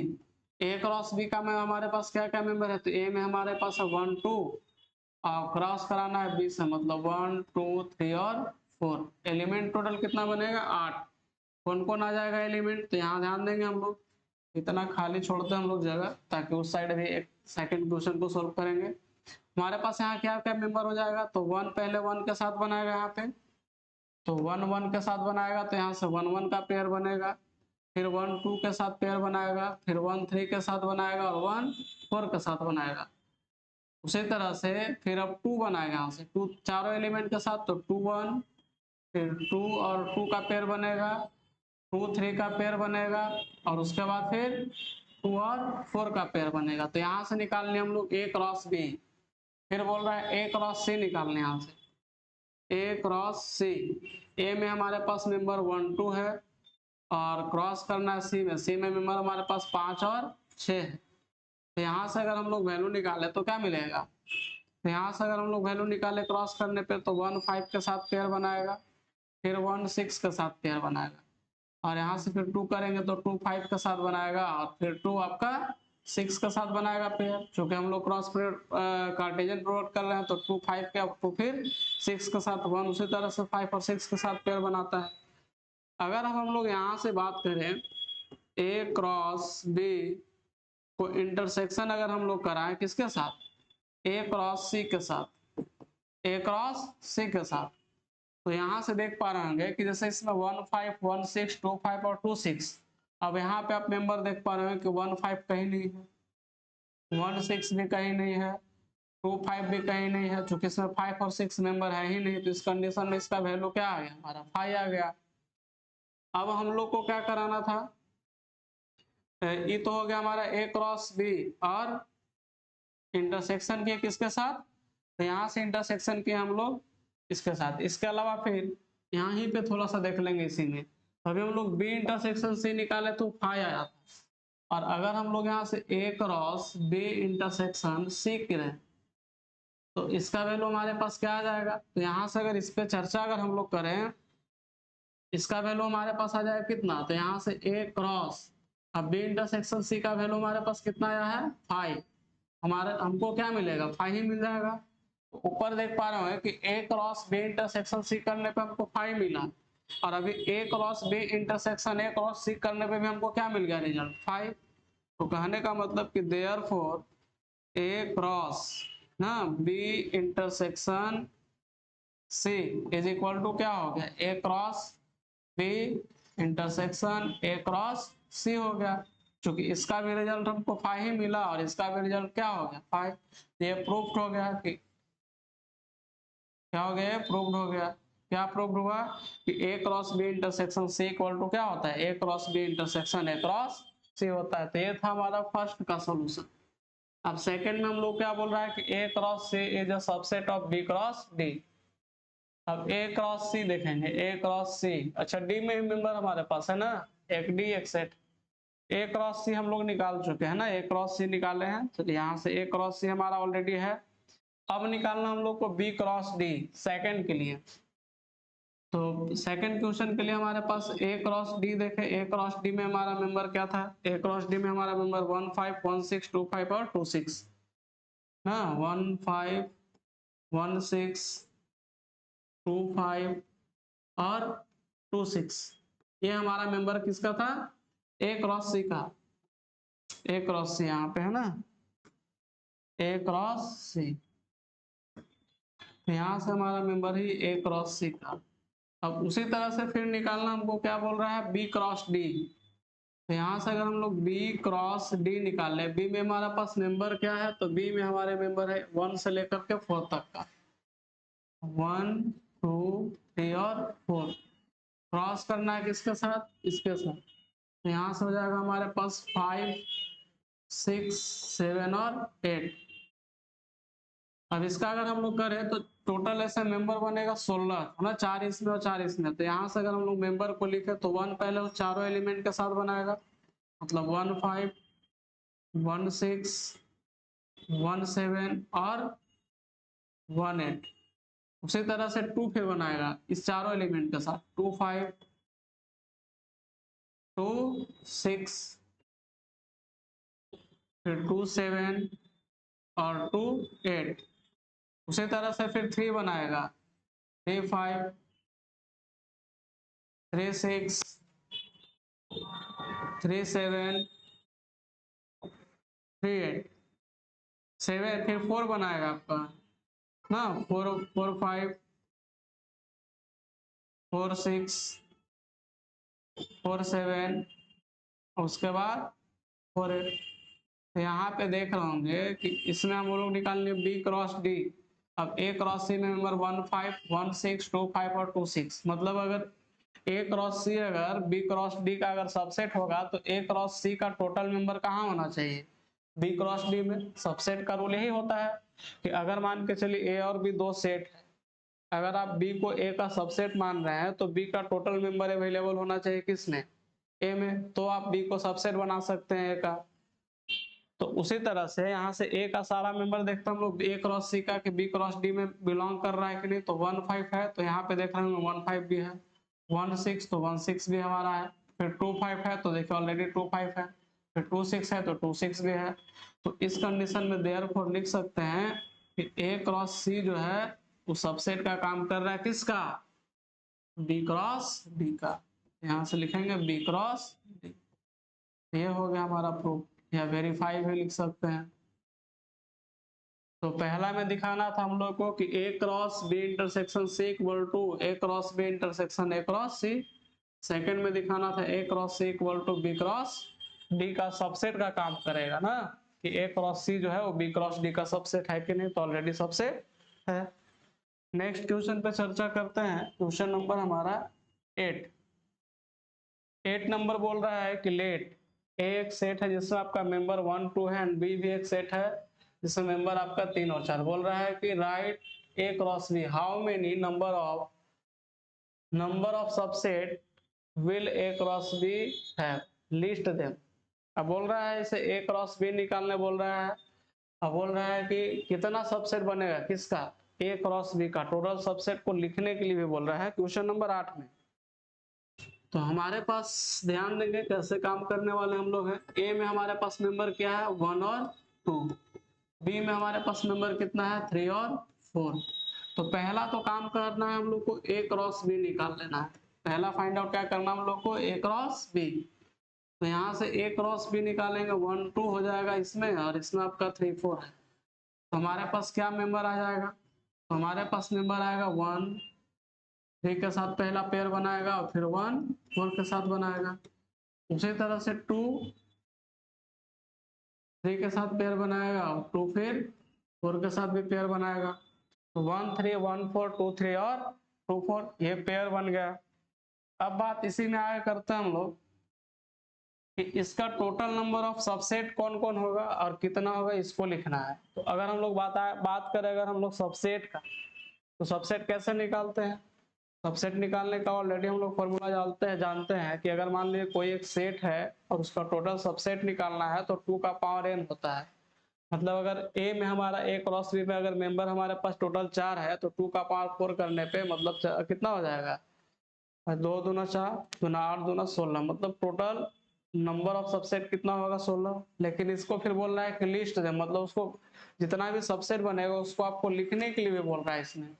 [SPEAKER 1] ए क्रॉस बी का में हमारे पास क्या क्या मेंबर है, तो ए में हमारे पास है 1 2 और क्रॉस कराना है बी से, मतलब 1 2 3 और 4, एलिमेंट टोटल कितना बनेगा 8। कौन कौन आ जाएगा एलिमेंट, तो यहाँ ध्यान देंगे हम लोग, इतना खाली छोड़ते हैं हम लोग जगह, ताकि उस साइड भी एक सेकंड क्वेश्चन को सोल्व करेंगे। हमारे पास यहाँ क्या क्या मेंबर हो जाएगा, तो 1 पहले 1 के साथ बनाएगा यहाँ पे, तो 1 1 के साथ बनाएगा, तो यहाँ से 1 1 का पेयर बनेगा, फिर 1 2 के साथ पेयर बनाएगा, फिर 1 3 के साथ बनाएगा, और 1 4 के साथ बनाएगा। उसी तरह से फिर अब 2 बनाएगा यहाँ से, 2 चारों एलिमेंट के साथ, तो 2 1, फिर 2 और 2 का पेयर बनेगा, 2 3 का पेयर बनेगा, और उसके बाद फिर 2 और 4 का पेयर बनेगा। तो यहाँ से निकालने हम लोग A क्रॉस B, फिर बोल रहा है A क्रॉस C निकालने, यहाँ से A क्रॉस C, A में हमारे पास मेंबर 1 2 है, और क्रॉस करना है C में, C में मेंबर हमारे पास 5 और 6 है। तो यहाँ से अगर हम लोग वैल्यू निकाले तो क्या मिलेगा, तो यहाँ से अगर हम लोग वैल्यू निकाले क्रॉस करने पे, तो 1 5 के साथ पेयर बनाएगा, फिर 1 6 के साथ पेयर बनाएगा, और यहाँ से फिर 2 करेंगे तो 2 5 के साथ बनाएगा, और फिर 2 आपका 6 के साथ बनाएगा पेयर। चूंकि हम लोग क्रॉस कार्टेशियन प्रोडक्ट कर रहे हैं, तो 2 5 के आपको फिर 6 के साथ 1, उसी तरह से 5 और 6 के साथ पेयर बनाता है। अगर हम लोग यहाँ से बात करें A क्रॉस B को इंटरसेक्शन अगर हम लोग कराएं किसके साथ, A क्रॉस C के साथ, A क्रॉस C के साथ, तो यहाँ से देख पा रहे होंगे कि जैसे इसमें 1 5 1 6 2 5 और 2 6, अब यहाँ पे आप मेंबर देख पा रहे हो कि 1 5 कहीं नहीं है, 1 6 भी कहीं नहीं है, 2 5 भी कहीं नहीं है, चूंकि इसमें 5 और 6 मेंबर है ही नहीं, तो इस कंडीशन में इसका वैल्यू क्या आ गया, हमारा 5 आ गया। अब हम लोग को क्या कराना था, ये तो हो गया हमारा A क्रॉस B, और इंटरसेक्शन किए किसके साथ, तो यहाँ से इंटरसेक्शन किए हम लोग इसके साथ। इसके अलावा फिर यहाँ ही पे थोड़ा सा देख लेंगे इसी में, अभी हम लोग B इंटरसेक्शन C निकाले तो 5 आया था, और अगर हम लोग यहाँ से A cross B intersection C करें, तो इसका वैल्यू हमारे पास क्या आ जाएगा, तो यहाँ से अगर इस पे चर्चा अगर हम लोग करें, इसका वैल्यू हमारे पास आ जाएगा कितना, तो यहाँ से A क्रॉस, अब B इंटरसेक्शन C का वैल्यू हमारे पास कितना आया है 5, हमारे हमको क्या मिलेगा 5 ही मिल जाएगा। तो ऊपर देख पा रहे हो कि A cross B intersection C करने पे हमको 5 मिला, और अभी A cross B intersection A cross C करने पे भी हमको क्या मिल गया रिजल्ट 5। तो कहने का मतलब कि देयरफॉर A क्रॉस ना B intersection C is equal to क्या हो गया, A cross B intersection A cross C हो गया। क्योंकि इसका भी रिजल्ट हमको 5 ही मिला, और इसका भी रिजल्ट क्या हो गया 5, ये प्रूफ हो गया कि क्या हो गया, प्रूव्ड हो गया। क्या प्रूव्ड हुआ कि A cross B intersection C equal to क्या होता है, A cross B intersection A cross C होता है। तो ये था हमारा फर्स्ट का सॉल्यूशन। अब सेकंड में हम लोग क्या बोल रहा है कि A cross C is a subset of B cross D। अब A क्रॉस C देखेंगे, A क्रॉस C, अच्छा D में मेंबर हमारे पास है ना, एक D एक सेट, A क्रॉस C हम लोग निकाल चुके हैं ना, A क्रॉस C निकाले हैं, चलिए यहाँ से A क्रॉस C हमारा ऑलरेडी है। अब निकालना हम लोग को B क्रॉस D सेकंड के लिए। तो सेकंड क्वेश्चन के लिए हमारे पास A क्रॉस D देखे, A क्रॉस D में हमारा मेंबर क्या था, A क्रॉस D में हमारा मेंबर 1 5 1 6 2 5 और 2 6 ना, 1 5 1 6 2 5 और 2 6, ये हमारा मेंबर किसका था, A क्रॉस C का। A क्रॉस C यहाँ पे है ना, A क्रॉस C, तो यहाँ से हमारा member he A cross C का। अब उसी तरह से फिर निकालना हमको क्या बोल रहा है, B क्रॉस D। तो यहाँ से अगर हम लोग B क्रॉस D निकाल ले, B में हमारा पास मेंबर क्या है, तो B में हमारे मेंबर है 1 से लेकर के 4 तक का, 1 2 3 और 4। क्रॉस करना है किसके साथ, इसके साथ, तो यहाँ से हो जाएगा हमारे पास 5 6 7 और 8। अब इसका अगर हम लोग करें तो टोटल ऐसे मेंबर बनेगा 16 है ना, 4 इसमें और 4 इसमें। तो यहाँ से अगर हम लोग मेंबर को लिखे तो 1 पहले उस चारों एलिमेंट के साथ बनाएगा, मतलब 1 5 1 6 1 7 और 1 8। उसी तरह से 2 फिर बनाएगा इस चारों एलिमेंट के साथ, 2 5 2 6 फिर 2 7 और 2 8। उसी तरह से फिर 3 बनाएगा, 3 5 3 6 3 7 3 8 7 फिर 4 बनाएगा आपका ना, 4 4 5 4 6 4 7, उसके बाद 4 8। तो यहाँ पे देख रहे होंगे कि इसमें हम लोग निकालेंगे बी क्रॉस डी। अब ए क्रॉस सी में नंबर 1 5 1 6 2 5 और 2 6, मतलब अगर ए क्रॉस सी अगर बी क्रॉस डी का अगर सबसेट होगा तो ए क्रॉस सी का टोटल मेंबर कहाँ होना चाहिए, बी क्रॉस डी में। सबसेट का रूल यही होता है कि अगर मान के चलिए ए और बी दो सेट है, अगर आप बी को ए का सबसेट मान रहे हैं तो बी का टोटल मेंबर अवेलेबल होना चाहिए किसमें, ए में, तो आप बी को सबसेट बना सकते हैं ए का। तो उसी तरह से यहाँ से ए का सारा मेंबर देखते हैं हम लोग ए क्रॉस सी का कि बी क्रॉस डी में बिलोंग कर रहा है कि नहीं, तो 1 5 है, तो यहाँ पे देख रहे हैं 1 5 भी है, 1 6 तो 1 6 भी हमारा है, फिर 2 5 है तो देखिए ऑलरेडी 2 5 है, फिर 2 6 है तो 2 6 भी है। तो इस कंडीशन में देयरफॉर लिख सकते हैं कि ए क्रॉस सी जो है वो सबसेट का काम कर रहा है किसका, बी क्रॉस डी का। यहाँ से लिखेंगे बी क्रॉस डी। ये हो गया हमारा प्रूफ, या वेरीफाई भी लिख सकते हैं। तो पहला में दिखाना था हम लोग को कि A cross B intersection C equal to A cross B intersection A cross C. Second में दिखाना था A cross C equal to B cross D का सबसेट का काम करेगा ना, कि ए क्रॉस सी जो है वो बी क्रॉस डी का सबसेट है कि नहीं, तो ऑलरेडी सबसेट है। नेक्स्ट क्वेश्चन पे चर्चा करते हैं। क्वेश्चन नंबर हमारा 8। 8 नंबर बोल रहा है कि लेट ए एक सेट है जिसमें आपका मेंबर 1 2 है एंड बी भी एक सेट है जिसमें मेंबर आपका 3 और 4। बोल रहा है कि write A cross B how many number of subset will A cross B have, list them. अब बोल रहा है इसे ए क्रॉस बी निकालने बोल रहा है। अब बोल रहा है कि कितना सबसेट बनेगा किसका, ए क्रॉस बी का। टोटल सबसेट को लिखने के लिए भी बोल रहा है क्वेश्चन नंबर 8 में। तो हमारे पास ध्यान देंगे कैसे काम करने वाले हम लोग हैं। ए में हमारे पास मेंबर क्या है 1 और 2, बी में हमारे पास मेंबर कितना है 3 और 4। तो पहला तो काम करना है हम लोग को ए क्रॉस बी निकाल लेना है। पहला फाइंड आउट क्या करना हम लोग को, ए क्रॉस बी। तो यहाँ से ए क्रॉस बी निकालेंगे 1 2 हो जाएगा इसमें, और इसमें आपका 3 4 है। तो हमारे पास क्या मेंबर आ जाएगा, तो हमारे पास मेंबर आएगा 1 3 के साथ पहला पेयर बनाएगा और फिर 1 4 के साथ बनाएगा। उसी तरह से 2 3 के साथ पेयर बनाएगा और 2 फिर 4 के साथ भी पेयर बनाएगा। तो 1 3 1 4 2 3 और 2 4 ये पेयर बन गया। अब बात इसी में आगे करते हैं हम लोग कि इसका टोटल नंबर ऑफ सबसेट कौन कौन होगा और कितना होगा इसको लिखना है। तो अगर हम लोग बात करें अगर हम लोग सबसेट का, तो सबसेट कैसे निकालते हैं। सबसेट निकालने का ऑलरेडी हम लोग फॉर्मूला जानते हैं कि अगर मान लीजिए कोई एक सेट है और उसका टोटल सबसेट निकालना है तो 2 का पावर n होता है। मतलब अगर ए में हमारा ए क्रॉस बी में अगर मेंबर हमारे पास टोटल 4 है तो 2 का पावर 4 करने पे मतलब कितना हो जाएगा, 2 दूना 4 दूना 8 दूना 16, मतलब टोटल नंबर ऑफ सबसेट कितना होगा 16। लेकिन इसको फिर बोल रहा है कि लिस्ट दे, मतलब उसको जितना भी सबसेट बनेगा उसको आपको लिखने के लिए भी बोल रहा है इसमें।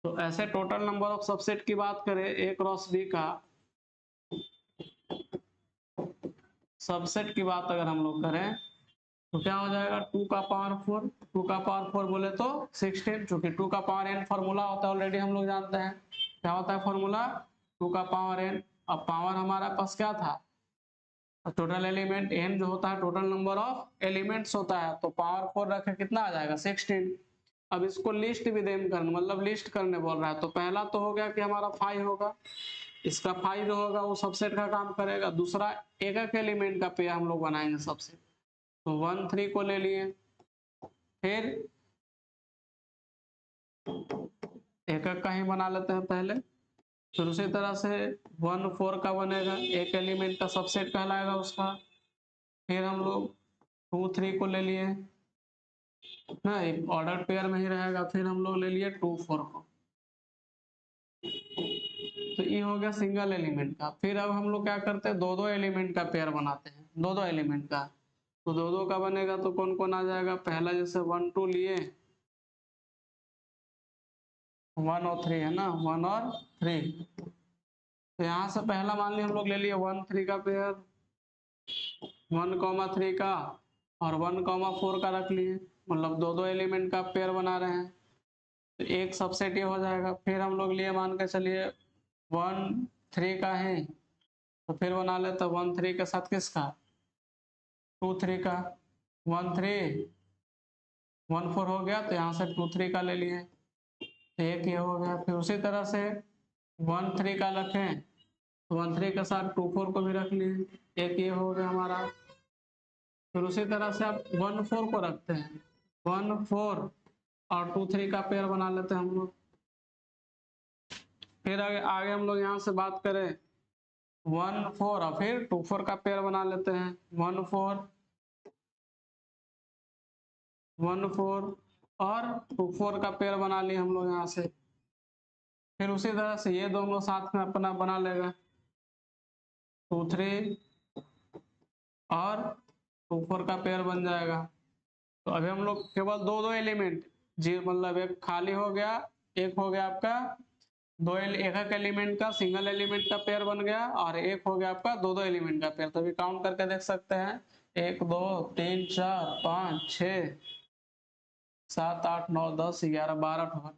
[SPEAKER 1] तो ऐसे टोटल नंबर ऑफ सबसेट की बात करें ए क्रॉस बी का सबसेट की बात अगर हम लोग करें तो क्या हो जाएगा 2 का पावर 4, 2 का पावर 4 बोले तो 16, चूंकि 2 का पावर n फॉर्मूला होता है ऑलरेडी हम लोग जानते हैं क्या होता है फॉर्मूला 2 का पावर n। अब पावर हमारा पास क्या था, टोटल एलिमेंट n जो होता है टोटल नंबर ऑफ एलिमेंट्स होता है, तो पावर 4 रखे कितना आ जाएगा 16। अब इसको लिस्ट भी देम करने मतलब लिस्ट करने बोल रहा है। तो पहला तो हो गया कि हमारा 5 होगा, इसका 5 जो होगा वो सबसेट का काम करेगा। दूसरा एक एक एलिमेंट का पेयर हम लोग बनाएंगे सबसेट, तो 1 3 को ले लिए, फिर एक एक का ही बना लेते हैं पहले, फिर उसी तरह से 1 4 का बनेगा, एक एलिमेंट का सबसेट कहलाएगा उसका। फिर हम लोग 2 3 को ले लिए ना, एक ऑर्डर पेयर में ही रहेगा। फिर हम लोग ले लिए 2 4 को, तो ये हो गया सिंगल एलिमेंट का। फिर अब हम लोग क्या करते हैं दो दो एलिमेंट का पेयर बनाते हैं, दो दो एलिमेंट का। तो दो दो का बनेगा तो कौन कौन आ जाएगा, पहला जैसे 1 2 लिए 1 और 3 है ना, 1 और 3, तो यहाँ से पहला मान लिया हम लोग ले लिए 1 3 का पेयर, 1,3 का और 1,4 का रख लिए, मतलब दो दो एलिमेंट का पेयर बना रहे हैं, तो एक सबसेट ये हो जाएगा। फिर हम लोग लिए मान के चलिए 1 3 का है, तो फिर बना लेते 1 3 के साथ किसका 2 3 का, 1 3 1 4 हो गया, तो यहाँ से 2 3 का ले लिए, तो एक ये हो गया। फिर उसी तरह से 1 3 का रखें, तो 1 3 के साथ 2 4 को भी रख लिए, एक ये हो गया हमारा। फिर उसी तरह से आप 1 4 को रखते हैं, 1 4 और 2 3 का पेयर बना लेते हैं हम लोग। फिर आगे हम लोग यहाँ से बात करें 1 4 और फिर 2 4 का पेयर बना लेते हैं, 1 4 1 4 और 2 4 का पेयर बना लिए हम लोग यहाँ से। फिर उसी तरह से ये दोनों साथ में अपना बना लेगा 2 3 और 2 4 का पेयर बन जाएगा। तो अभी हम लोग केवल दो दो एलिमेंट जी, मतलब एक खाली हो गया, एक हो गया आपका एक एक एलिमेंट का सिंगल एलिमेंट का पेयर बन गया, और एक हो गया आपका दो दो एलिमेंट का पेयर। तो अभी काउंट करके देख सकते हैं 1 2 3 4 5 6 7 8 9 10 11 12 12।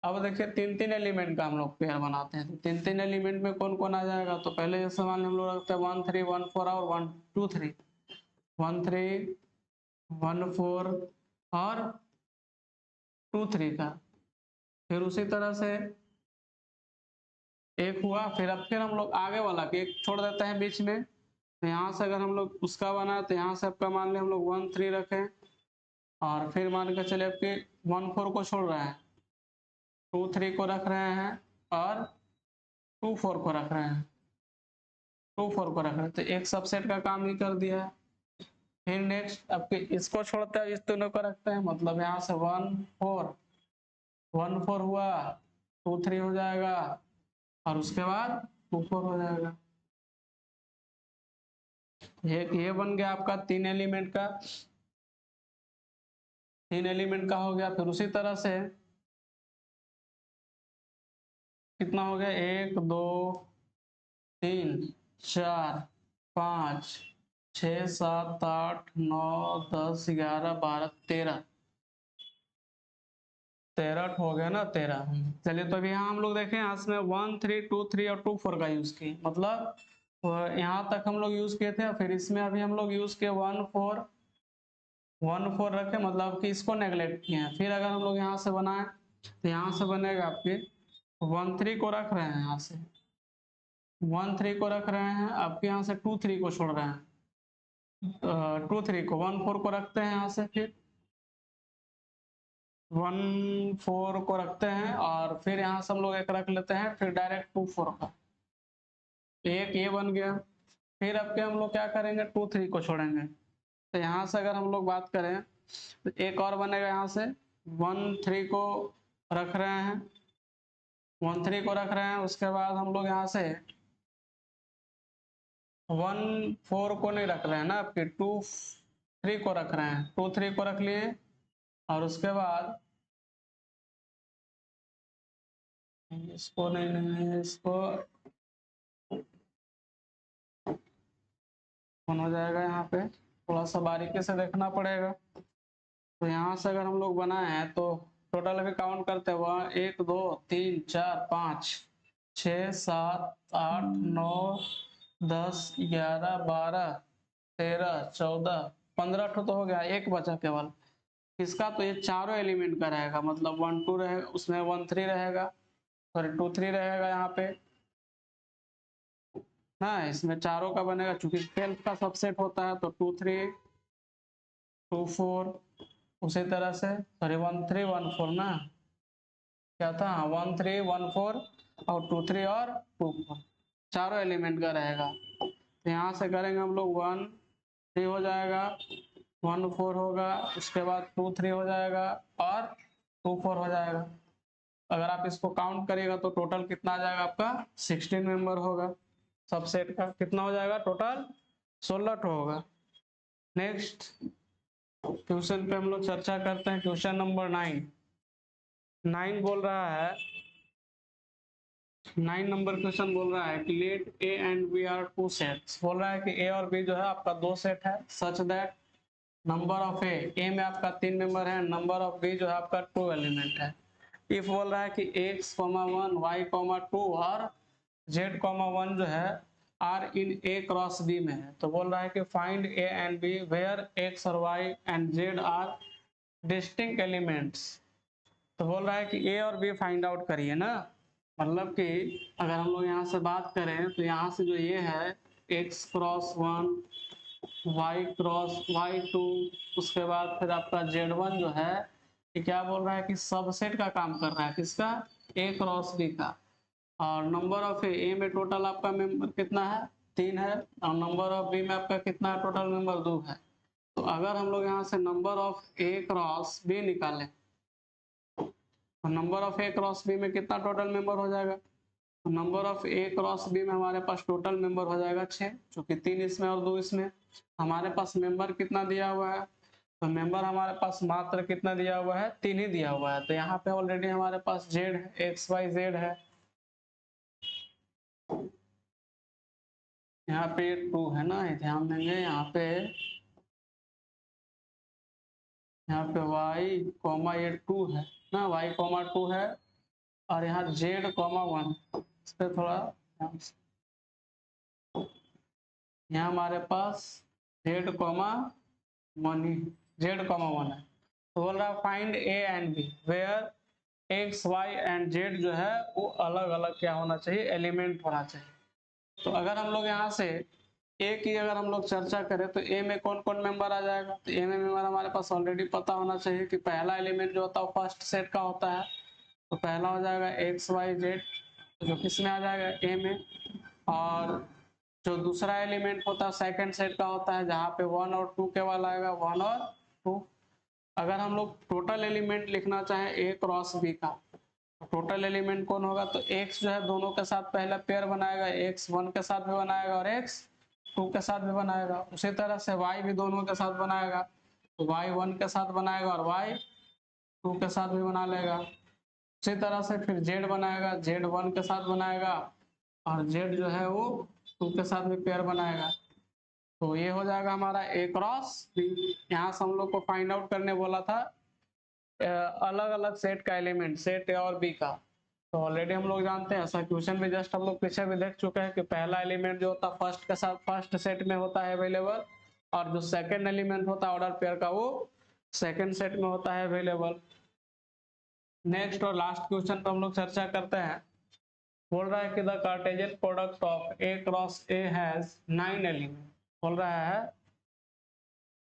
[SPEAKER 1] अब देखिए तीन तीन एलिमेंट का हम लोग पेयर बनाते हैं, तो तीन तीन एलिमेंट में कौन कौन आ जाएगा। तो पहले जैसे मान हम लोग रखते हैं 1 3 1 4 और 1 2 3, 1 3 1 4 और 2 3 का। फिर उसी तरह से एक हुआ, फिर हम लोग आगे वाला के एक छोड़ देते हैं बीच में, तो यहाँ से अगर हम लोग उसका बना तो यहाँ से आपका मान लिया हम लोग 1 3 रखें, और फिर मान के चले आपके 1 4 को छोड़ रहे हैं, 2 3 को रख रहे हैं और 2 4 को रख रहे हैं, 2 4 को रख रहे हैं, तो एक सबसेट का काम ही कर दिया है। फिर नेक्स्ट आपके इसको छोड़ते हैं, इस दोनों को रखते हैं, मतलब यहाँ से 1 4 1 4 हुआ, 2 3 हो जाएगा और उसके बाद 2 4 हो जाएगा। ये बन गया आपका तीन एलिमेंट का हो गया। फिर उसी तरह से कितना हो गया 1 2 3 4 5 6 7 8 9 10 11 12 13 13 हो गया ना 13। चलिए तो अभी यहाँ हम लोग देखें, यहाँ से 1 3 2 3 और 2 4 का यूज किए, मतलब यहाँ तक हम लोग यूज किए थे। फिर इसमें अभी हम लोग यूज किए 1 4 रखे, मतलब कि इसको नेगलेक्ट किए हैं। फिर अगर हम लोग यहाँ से बनाए तो यहाँ से बनेगा आपके 1 3 को रख रहे हैं, यहाँ से 1 3 को रख रहे हैं, आपके यहाँ से 2 3 को छोड़ रहे हैं, 2 3 को 1 4 को रखते हैं, यहाँ से फिर 1 4 को रखते हैं, और फिर यहाँ से हम लोग एक रख लेते हैं, फिर डायरेक्ट 2 4 का एक ये बन गया। फिर आपके हम लोग क्या करेंगे 2 3 को छोड़ेंगे, तो यहाँ से अगर हम लोग बात करें तो एक और बनेगा, यहाँ से 1 3 को रख रहे हैं, 1 3 को रख रहे हैं, उसके बाद हम लोग यहाँ से 1 4 को नहीं रख रहे हैं ना, आपके 2 3 को रख रहे हैं, 2 3 को रख लिए, और उसके बाद इसको नहीं इसको कौन हो जाएगा, यहाँ पे थोड़ा सा बारीकी से देखना पड़ेगा। तो यहाँ से अगर हम लोग बनाए हैं तो टोटल अभी काउंट करते हैं 1 2 3 4 5 6 7 8 9 10 11 12 13 14 15 तो हो गया, एक बचा केवल इसका। तो ये चारों एलिमेंट का रहेगा, मतलब 1 2 रहेगा, उसमें 1 3 रहेगा, सॉरी 2 3 रहेगा यहाँ पे ना, इसमें चारों का बनेगा, चूंकि 12 का सबसेट होता है, तो 2 3 2 4 उसी तरह से, सॉरी 1 3 1 4 ना, क्या था 1 3 1 4 और 2 3 और 2 4 चारों एलिमेंट का रहेगा। तो यहाँ से करेंगे हम लोग 1 3 हो जाएगा, 1 4 होगा, उसके बाद 2 3 हो जाएगा और 2 4 हो जाएगा। अगर आप इसको काउंट करिएगा तो टोटल कितना आ जाएगा आपका 16 मेंबर होगा, सबसेट का कितना हो जाएगा टोटल 16 होगा। नेक्स्ट क्वेश्चन पे हम लोग चर्चा करते हैं, क्वेश्चन नंबर 9 बोल रहा है 9 नंबर क्वेश्चन बोल रहा है कि let A and B are two sets. बोल रहा है कि ए और बी जो है आपका दो सेट है, सच दैट नंबर ऑफ ए में आपका 3 मेंबर है, नंबर ऑफ बी जो है आपका 2 एलिमेंट है। इफ बोल रहा है कि x, 1 y, 2 और z, 1 जो है are in A cross B में है, तो बोल रहा है कि find A and B where x और y and z are distinct elements. तो बोल रहा है कि ए और बी फाइंड आउट करिए ना, मतलब कि अगर हम लोग यहाँ से बात करें तो यहाँ से जो ये है x cross 1, y cross y2, उसके बाद फिर आपका z1 जो है ये क्या बोल रहा है कि सबसेट का काम कर रहा है, किसका, a क्रॉस b का। और नंबर ऑफ ए में टोटल आपका मेंबर कितना है, 3 है, और नंबर ऑफ बी में आपका कितना है, टोटल मेंबर 2 है। तो अगर हम लोग यहाँ से number of A cross B निकालें तो number of A cross B में कितना टोटल मेंबर हो जाएगा, तो number of A cross B में हमारे पास टोटल मेंबर हो जाएगा 6, क्योंकि 3 इसमें और 2 इसमें। हमारे पास मेंबर कितना दिया हुआ है, तो मेंबर हमारे पास मात्र कितना दिया हुआ है, 3 ही दिया हुआ है। तो यहाँ पे ऑलरेडी हमारे पास जेड है, एक्स वाई जेड है, यहाँ पे 2 है ना, ध्यान देंगे यहाँ पे y कॉमा ये 2 है ना, y कॉमा 2 है, और यहाँ z कॉमा 1, इस पे थोड़ा ध्यान से, यहाँ हमारे पास z कॉमा 1 ही, z कॉमा 1 है। तो बोल रहा है find A and B where X Y and Z जो है वो अलग अलग क्या होना चाहिए, एलिमेंट होना चाहिए। तो अगर हम लोग यहाँ से ए की अगर हम लोग चर्चा करें तो ए में कौन कौन मेंबर आ जाएगा, तो ए में मेंबर हमारे पास ऑलरेडी पता होना चाहिए कि पहला एलिमेंट जो होता है फर्स्ट सेट का होता है, तो पहला हो जाएगा एक्स वाई जेड, जो किस में आ जाएगा, ए में। और जो दूसरा एलिमेंट होता है सेकंड सेट का होता है, जहाँ पे 1 और 2 केवल आएगा, 1 और 2। अगर हम लोग टोटल एलिमेंट लिखना चाहें ए क्रॉस बी का, टोटल एलिमेंट कौन होगा, तो x जो है दोनों के साथ पहला पेयर बनाएगा, x 1 के साथ भी बनाएगा और x 2 के साथ भी बनाएगा। उसी तरह से y भी दोनों के साथ बनाएगा, तो y 1 के साथ बनाएगा और y 2 के साथ भी बना लेगा। उसी तरह से फिर z बनाएगा, z 1 के साथ बनाएगा और z जो है वो 2 के साथ भी पेयर बनाएगा। तो ये हो जाएगा हमारा a क्रॉस b। यहाँ से हम लोग को फाइंड आउट करने बोला था अलग अलग सेट का एलिमेंट, सेट ए और बी का। तो ऑलरेडी हम लोग जानते हैं, ऐसा क्वेश्चन भी जस्ट हम लोग पीछे भी देख चुके हैं कि पहला एलिमेंट जो होता है फर्स्ट के साथ फर्स्ट सेट में होता है अवेलेबल, और जो सेकंड एलिमेंट होता है ऑर्डर पेयर का वो सेकंड सेट में होता है अवेलेबल। नेक्स्ट और लास्ट क्वेश्चन पर हम लोग चर्चा करते हैं। बोल रहा है कि the Cartesian product of A cross A has 9 element. बोल रहा है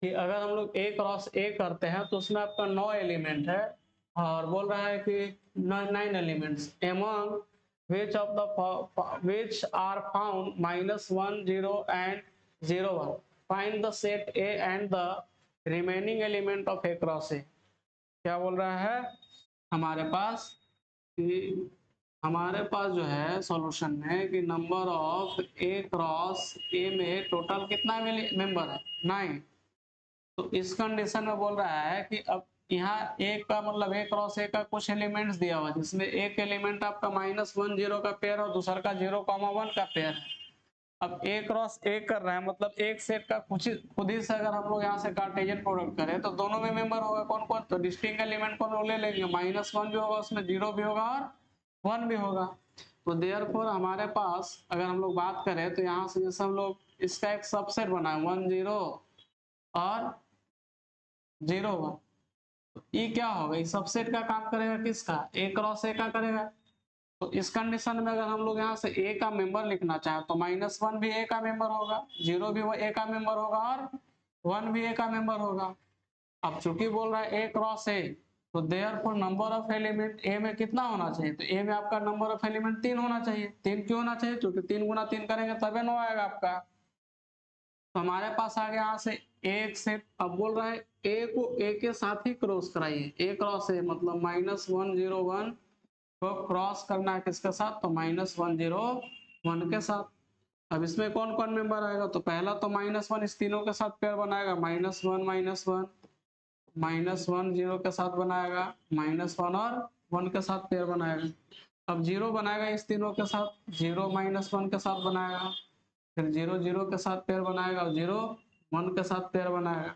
[SPEAKER 1] कि अगर हम लोग ए क्रॉस ए करते हैं तो उसमें आपका 9 एलिमेंट है, और बोल रहा है कि 9 elements among which are found -1 0 and 0 1 find the set A and the remaining element of A cross A। क्या बोल रहा है हमारे पास कि हमारे पास जो है सॉल्यूशन में कि नंबर ऑफ ए क्रॉस ए में टोटल कितना मेंबर है, 9। तो इस कंडीशन में बोल रहा है कि अब यहाँ एक का मतलब ए क्रॉस ए का कुछ एलिमेंट्स दिया हुआ है, जिसमें एक एलिमेंट आपका -1 0 का पेयर और दूसरा का 0,1 का पेयर है। अब ए क्रॉस ए कर रहा है मतलब एक सेट का कुछ खुद ही से अगर हम लोग यहाँ से कार्टेशियन प्रोडक्ट करें तो दोनों में मेंबर होगा कौन कौन, तो डिस्टिंक्ट एलिमेंट को ले लेंगे, -1 भी होगा उसमें, 0 भी होगा और 1 भी होगा। तो देयरफॉर हमारे पास अगर हम लोग बात करें तो यहाँ से जैसे हम लोग इसका एक सबसेट बनाए 1 0 और 0 1, तो ये क्या होगा, ये सबसेट का काम करेगा, किसका, ए क्रॉस ए का करेगा। तो इस कंडीशन में अगर हम लोग यहाँ से ए का मेंबर लिखना चाहें तो -1 भी ए का मेंबर होगा, 0 भी वो ए का मेंबर होगा और 1 भी ए का मेंबर होगा। अब चूंकि बोल रहा है ए क्रॉस ए, तो देयरफॉर नंबर ऑफ एलिमेंट ए में कितना होना चाहिए, तो ए में आपका नंबर ऑफ एलिमेंट 3 होना चाहिए। 3 क्यों होना चाहिए, क्योंकि 3 गुना 3 करेंगे तबे 9 आएगा आपका। तो हमारे पास आ गया यहाँ से एक सेट। अब बोल रहा है ए को ए के साथ ही क्रॉस कराइए, ए क्रॉस ए मतलब -1 0 1 को क्रॉस करना है किसके साथ, तो -1 0 1 के साथ। अब इसमें कौन कौन मेंबर आएगा, तो पहला तो -1 इस तीनों के साथ पेयर बनाएगा, -1 -1 -1 0 के साथ बनाएगा, -1 और 1 के साथ पेयर बनाएगा। अब 0 बनाएगा इस तीनों के साथ, 0 -1 के साथ बनाएगा, फिर 0 0 के साथ पेयर बनाएगा और 0 1 के साथ पेयर बनाएगा।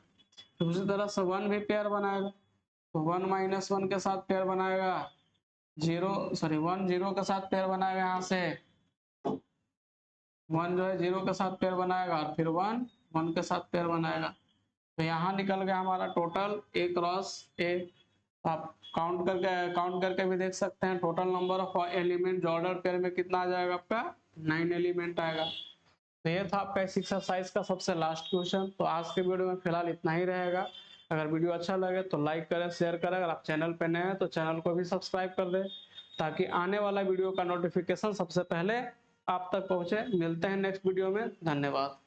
[SPEAKER 1] तो उसी तरह से 1 भी पेयर बनाएगा, तो 1 -1 के साथ पेयर बनाएगा, 1 0 के साथ पेयर बनाएगा, यहाँ से 1 जो है 0 के साथ पेयर बनाएगा और फिर 1 1 के साथ पेयर बनाएगा। तो यहाँ निकल गया हमारा टोटल A क्रॉस A। आप काउंट करके भी देख सकते हैं, टोटल नंबर ऑफ एलिमेंट जो ऑर्डर पेयर में कितना आ जाएगा आपका, 9 एलिमेंट आएगा। तो ये था आपका इस एक्सरसाइज का सबसे लास्ट क्वेश्चन। तो आज के वीडियो में फिलहाल इतना ही रहेगा। अगर वीडियो अच्छा लगे तो लाइक करें, शेयर करें। अगर आप चैनल पे नए हैं तो चैनल को भी सब्सक्राइब कर दें, ताकि आने वाला वीडियो का नोटिफिकेशन सबसे पहले आप तक पहुंचे। मिलते हैं नेक्स्ट वीडियो में, धन्यवाद।